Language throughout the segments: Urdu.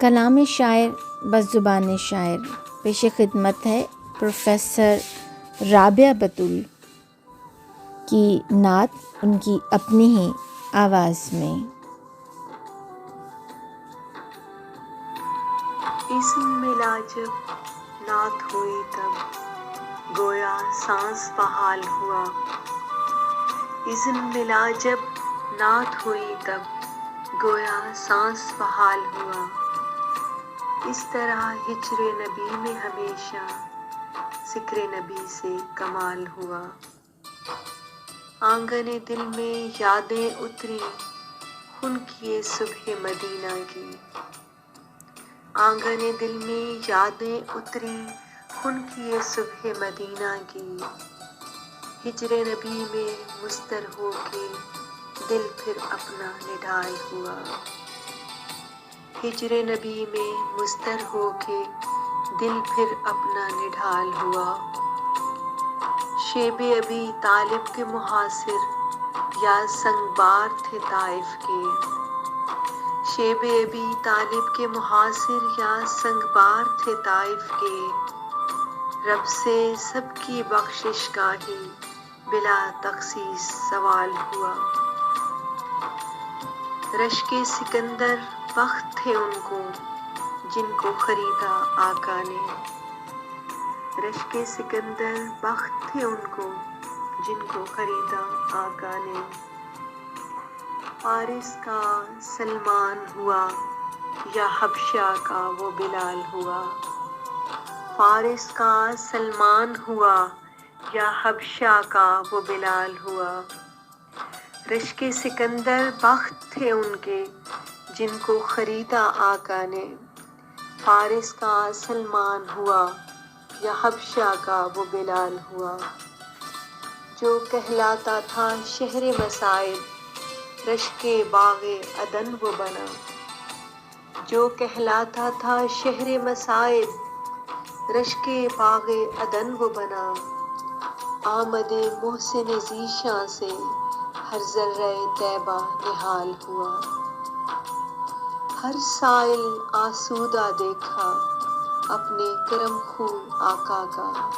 کلام شاعر بس زبان شاعر پیش خدمت ہے پروفیسر رابعہ بتول کی نعت ان کی اپنی ہی آواز میں۔ اذن ملا جب نعت ہوئی تب گویا سانس بحال ہوا۔ اذن ملا جب نعت ہوئی تب گویا سانس بحال ہوا۔ اس طرح ہجر نبی میں ہمیشہ ذکر نبی سے کمال ہوا۔ آنگن دل میں یادیں اتری خون کیے صبح مدینہ کی۔ آنگن دل میں یادیں اتری خون کیے صبح مدینہ کی۔ ہجر نبی میں مضطر ہو کے دل پھر اپنا نڈھال ہوا۔ ہجر نبی میں مضطر ہو کے دل پھر اپنا نڈھال ہوا۔ شیب ابی طالب کے محاصر یا سنگبار تھے طائف کے۔ شیب ابی طالب کے محاصر یا سنگبار تھے طائف کے۔ رب سے سب کی بخشش کا ہی بلا تخصیص سوال ہوا۔ رشک سکندر بخت تھے ان کو جن کو خریدا آقا نے۔ رشک سکندر بخت تھے ان کو جن کو خریدا آقا نے۔ فارس کا سلمان ہوا یا حبشہ کا وہ بلال ہوا۔ فارس کا سلمان ہوا یا حبشہ کا وہ بلال ہوا۔ رشک سکندر بخت تھے ان کے جن کو خریدا آقا نے۔ فارس کا سلمان ہوا یا حبشہ کا وہ بلال ہوا۔ جو کہلاتا تھا شہر مصائب رشک باغ عدن وہ بنا۔ جو کہلاتا تھا شہر مصائب رشک باغ عدن وہ بنا۔ آمد محسن ذیشاں سے ہر ذرہ طیبہ نہال ہوا۔ ہر سائل آسودہ دیکھا اپنے کرم خو آقا کا۔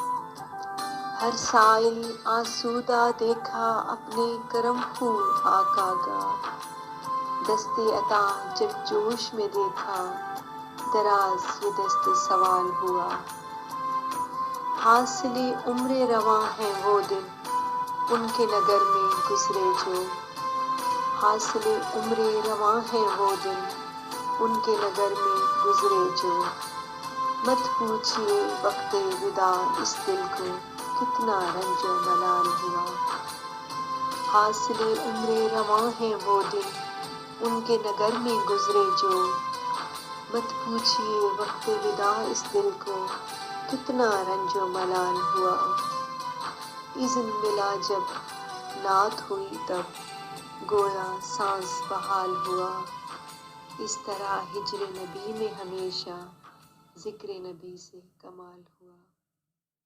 ہر سائل آسودہ دیکھا اپنے کرم خو آقا کا۔ دست عطا جب جوش میں دیکھا دراز یہ دست سوال ہوا۔ حاصل عمر رواں ہیں وہ دن ان کے نگر میں گزرے جو۔ حاصل عمر رواں ہیں وہ دن ان کے نگر میں گزرے جو۔ مت پوچھئے وقت وداع اس دل کو کتنا رنج و ملال ہوا۔ حاصل عمر رواں ہیں وہ دن ان کے نگر میں گزرے جو۔ مت پوچھئے وقت وداع اس دل کو کتنا رنج و ملال ہوا۔ اذن ملا جب نعت ہوئی تب گویا سانس بحال ہوا۔ اس طرح ہجر نبی میں ہمیشہ ذکر نبی سے کمال ہوا۔